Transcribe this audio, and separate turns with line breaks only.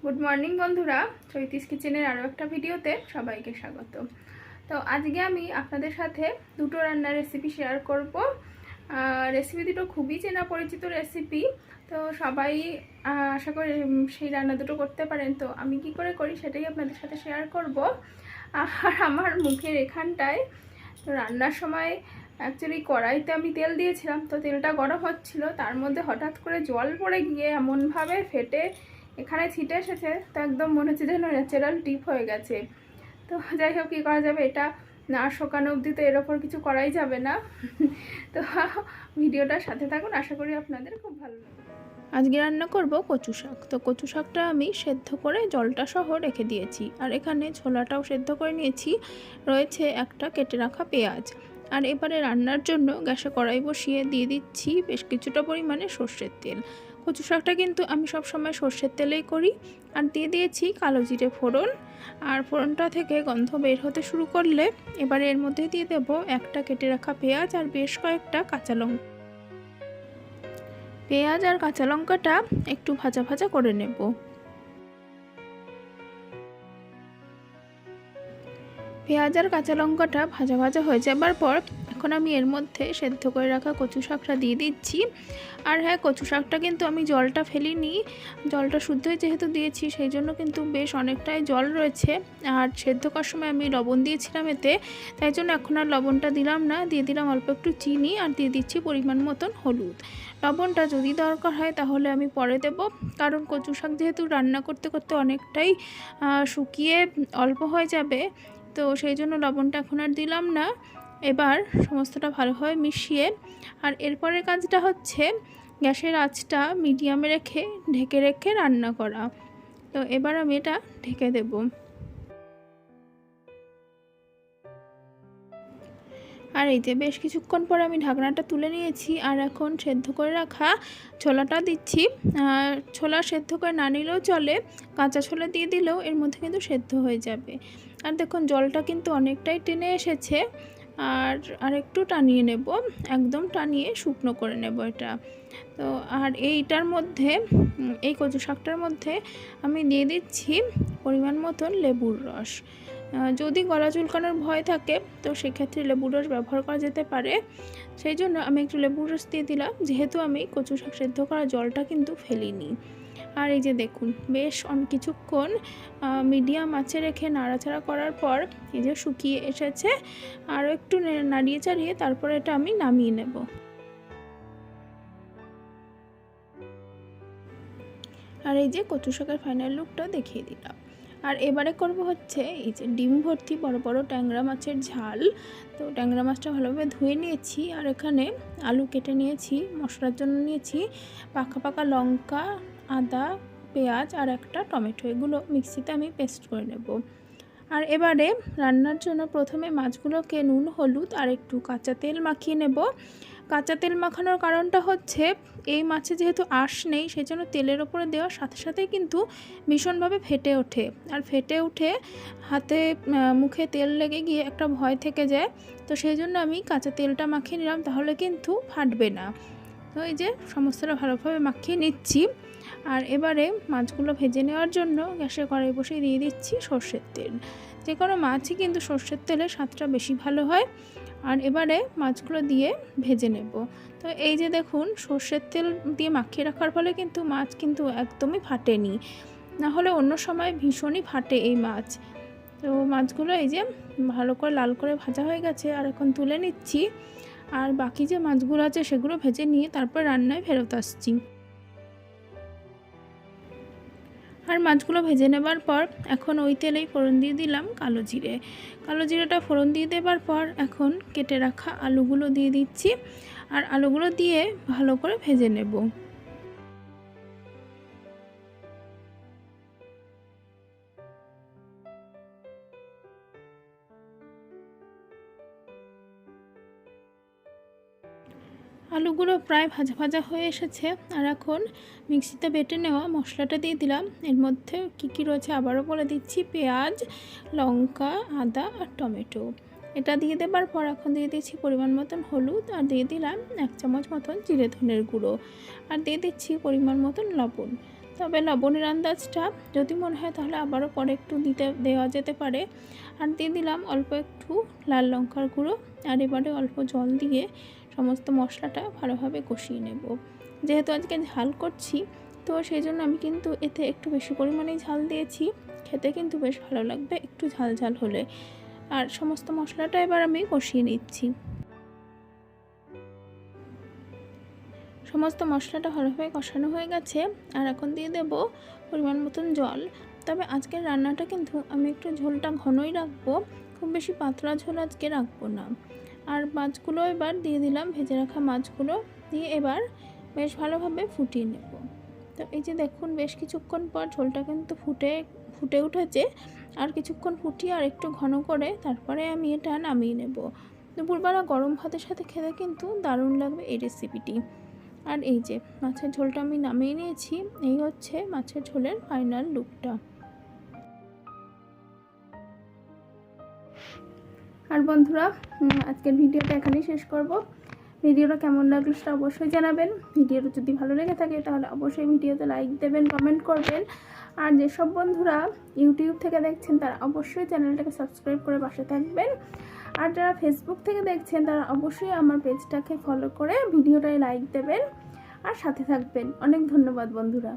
Good morning বন্ধুরা, চৈতিস কিচেনের আরও একটা ভিডিওতে সবাইকে স্বাগত। তো আজকে আমি আপনাদের সাথে দুটো রান্নার রেসিপি শেয়ার করব। রেসিপি দুটো খুবই চেনা পরিচিত রেসিপি, তো সবাই আশা করি সেই রান্না দুটো করতে পারেন। তো আমি কি করে করি সেটাই আপনাদের সাথে শেয়ার করব। আর আমার মুখের এখানটায় তো রান্নার সময় অ্যাকচুয়ালি কড়াইতে আমি তেল দিয়েছিলাম, তো তেলটা গরম হচ্ছিল, তার মধ্যে হঠাৎ করে জল পড়ে গিয়ে এমনভাবে ফেটে এখানে ছিটে এসেছে, তো একদম মনে হচ্ছে যেন ন্যাচারাল টিপ হয়ে গেছে। তো যাই হোক, কী করা যাবে, এটা না শোকানো অবধি তো এর ওপর কিছু করাই যাবে না। তো ভিডিওটার সাথে থাকুন, আশা করি আপনাদের খুব ভালো লাগবে। আজকে রান্না করব কচু শাক। তো কচু শাকটা আমি সেদ্ধ করে জলটা সহ রেখে দিয়েছি, আর এখানে ছোলাটাও সেদ্ধ করে নিয়েছি। রয়েছে একটা কেটে রাখা পেঁয়াজ। আর এবারে রান্নার জন্য গ্যাসে কড়াই বসিয়ে দিয়ে দিচ্ছি বেশ কিছুটা পরিমাণে সর্ষের তেল। কচু শাকটা কিন্তু আমি সবসময় সর্ষের তেলেই করি। আর দিয়ে দিয়েছি কালো জিরে ফোড়ন। আর ফোড়নটা থেকে গন্ধ বের হতে শুরু করলে এবারে এর মধ্যে দিয়ে দেব একটা কেটে রাখা পেঁয়াজ আর বেশ কয়েকটা কাঁচা লঙ্কা। পেঁয়াজ আর কাঁচা লঙ্কাটা একটু ভাজা ভাজা করে নেব। পেঁয়াজ আর কাঁচা লঙ্কাটা ভাজা ভাজা হয়ে যাবার পর এখন আমি এর মধ্যে সেদ্ধ করে রাখা কচু শাকটা দিয়ে দিচ্ছি। আর হ্যাঁ, কচু শাকটা কিন্তু আমি জলটা ফেলিনি, জলটা শুদ্ধই যেহেতু দিয়েছি সেই জন্য কিন্তু বেশ অনেকটাই জল রয়েছে। আর সেদ্ধ করার সময় আমি লবণ দিয়েছিলাম এতে, তাই জন্য এখন আর লবণটা দিলাম না, দিয়ে দিলাম অল্প একটু চিনি আর দিয়ে দিচ্ছি পরিমাণ মতন হলুদ। লবণটা যদি দরকার হয় তাহলে আমি পরে দেব, কারণ কচু শাক যেহেতু রান্না করতে করতে অনেকটাই শুকিয়ে অল্প হয়ে যাবে, তো সেই জন্য লবণটা এখন আর দিলাম না। এবার সমস্তটা ভালোভাবে মিশিয়ে আর এরপরের কাজটা হচ্ছে গ্যাসের আঁচটা মিডিয়ামে রেখে ঢেকে রেখে রান্না করা। তো এবার আমি এটা ঢেকে দেব। আর এই যে বেশ কিছুক্ষণ পর আমি ঢাকনাটা তুলে নিয়েছি, আর এখন সেদ্ধ করে রাখা ছোলাটা দিচ্ছি। ছোলা সেদ্ধ করে না নিলেও চলে, কাঁচা ছোলা দিয়ে দিলেও এর মধ্যে কিন্তু সেদ্ধ হয়ে যাবে। আর দেখুন জলটা কিন্তু অনেকটাই টেনে এসেছে, আর একটু টানিয়ে নেব, একদম টানিয়ে শুকনো করে নেব এটা। তো আর এইটার মধ্যে, এই কচু শাকটার মধ্যে আমি দিয়ে দিচ্ছি পরিমাণ মতন লেবুর রস। যদি গলা চুলকানোর ভয় থাকে তো সেক্ষেত্রে লেবুর রস ব্যবহার করা যেতে পারে, সেই জন্য আমি একটু লেবুর রস দিয়ে দিলাম, যেহেতু আমি কচু শাক সেদ্ধ করা জলটা কিন্তু ফেলিনি। আর এই যে দেখুন বেশ কিছুক্ষণ মিডিয়াম আঁচে রেখে নাড়াচাড়া করার পর এই যে শুকিয়ে এসেছে। আরও একটু নাড়িয়ে চাড়িয়ে তারপরে এটা আমি নামিয়ে নেব। আর এই যে কচু শাকের ফাইনাল লুকটা দেখিয়ে দিলাম। আর এবারে করব হচ্ছে এই যে ডিম ভর্তি বড় বড় ট্যাংরা মাছের ঝাল। তো ট্যাংরা মাছটা ভালোভাবে ধুয়ে নিয়েছি, আর এখানে আলু কেটে নিয়েছি, মশলার জন্য নিয়েছি পাকা পাকা লঙ্কা, আদা, পেঁয়াজ আর একটা টমেটো। এগুলো মিক্সিতে আমি পেস্ট করে নেব। আর এবারে রান্নার জন্য প্রথমে মাছগুলোকে নুন, হলুদ আর একটু কাঁচা তেল মাখিয়ে নেব। কাঁচা তেল মাখানোর কারণটা হচ্ছে এই মাছে যেহেতু আঁশ নেই, সেই জন্য তেলের ওপরে দেওয়ার সাথে সাথেই কিন্তু ভীষণভাবে ফেটে ওঠে, আর ফেটে উঠে হাতে মুখে তেল লেগে গিয়ে একটা ভয় থেকে যায়। তো সেই জন্য আমি কাঁচা তেলটা মাখিয়ে নিলাম, তাহলে কিন্তু ফাটবে না। তো এই যে সমস্তটা ভালোভাবে মাখিয়ে নিচ্ছি। আর এবারে মাছগুলো ভেজে নেওয়ার জন্য গ্যাসে কড়াই বসিয়ে দিয়ে দিচ্ছি সর্ষের তেল। যে কোনো মাছই কিন্তু সর্ষের তেলে স্বাদটা বেশি ভালো হয়। আর এবারে মাছগুলো দিয়ে ভেজে নেব। তো এই যে দেখুন সর্ষের তেল দিয়ে মাখিয়ে রাখার ফলে কিন্তু মাছ কিন্তু একদমই ফাটেনি, না হলে অন্য সময় ভীষণই ফাটে এই মাছ। তো মাছগুলো এই যে ভালো করে লাল করে ভাজা হয়ে গেছে, আর এখন তুলে নিচ্ছি। আর বাকি যে মাছগুলো আছে সেগুলো ভেজে নিয়ে তারপর রান্নায় ফেরত আসছি। আর মাছগুলো ভেজে নেবার পর এখন ওই তেলেই ফোড়ন দিয়ে দিলাম কালো জিরে। কালো জিরেটা ফোড়ন দিয়ে দেবার পর এখন কেটে রাখা আলুগুলো দিয়ে দিচ্ছি, আর আলুগুলো দিয়ে ভালো করে ভেজে নেব। আলুগুলো প্রায় ভাজা ভাজা হয়ে এসেছে, আর এখন মিক্সিতে বেটে নেওয়া মশলাটা দিয়ে দিলাম। এর মধ্যে কী কী রয়েছে আবারও বলে দিচ্ছি, পেঁয়াজ, লঙ্কা, আদা আর টমেটো। এটা দিয়ে দেবার পর এখন দিয়ে দিচ্ছি পরিমাণ মতন হলুদ, আর দিয়ে দিলাম 1 চামচ মতন জিরে ধনের গুঁড়ো, আর দিয়ে দিচ্ছি পরিমাণ মতন লবণ। তবে লবণের আন্দাজটা যদি মনে হয় তাহলে আবারও পরে একটু দেওয়া যেতে পারে। আর দিয়ে দিলাম অল্প একটু লাল লঙ্কার গুঁড়ো। আর এবারে অল্প জল দিয়ে সমস্ত মশলাটা ভালোভাবে কষিয়ে নেব। যেহেতু আজকে ঝাল করছি তো সেই জন্য আমি কিন্তু এতে একটু বেশি পরিমাণেই ঝাল দিয়েছি। খেতে কিন্তু বেশ ভালো লাগবে একটু ঝাল ঝাল হলে। আর সমস্ত মশলাটা এবার আমি কষিয়ে নিচ্ছি। সমস্ত মশলাটা ভালোভাবে কষানো হয়ে গেছে। আর এখন দিয়ে দেব পরিমাণ মতন জল। তবে আজকের রান্নাটা কিন্তু আমি একটু ঝোলটা ঘনই রাখবো, খুব বেশি পাতলা ঝোল আজকে রাখবো না। আর মাছগুলো এবার দিয়ে দিলাম, ভেজে রাখা মাছগুলো দিয়ে এবার বেশ ভালোভাবে ফুটিয়ে নেব। তো এই যে দেখুন বেশ কিছুক্ষণ পর ঝোলটা কিন্তু ফুটে উঠেছে। আর কিছুক্ষণ ফুটিয়ে আর একটু ঘন করে তারপরে আমি এটা নামিয়ে নেব। দুপুরবেলা গরম ভাতের সাথে খেতে কিন্তু দারুণ লাগবে এই রেসিপিটি। আর এই যে মাছের ঝোলটা আমি নামিয়ে নিয়েছি। এই হচ্ছে মাছের ঝোলের ফাইনাল লুকটা। আর বন্ধুরা, আজকের ভিডিওটা এখানেই শেষ করব। ভিডিওটা কেমন লাগলো সেটা অবশ্যই জানাবেন। ভিডিওটা যদি ভালো লেগে থাকে তাহলে অবশ্যই ভিডিওতে লাইক দেবেন, কমেন্ট করবেন। আর যেসব বন্ধুরা ইউটিউব থেকে দেখছেন তারা অবশ্যই চ্যানেলটাকে সাবস্ক্রাইব করে পাশে থাকবেন। আর যারা ফেসবুক থেকে দেখছেন তারা অবশ্যই আমার পেজটাকে ফলো করে ভিডিওটায় লাইক দেবেন আর সাথে থাকবেন। অনেক ধন্যবাদ বন্ধুরা।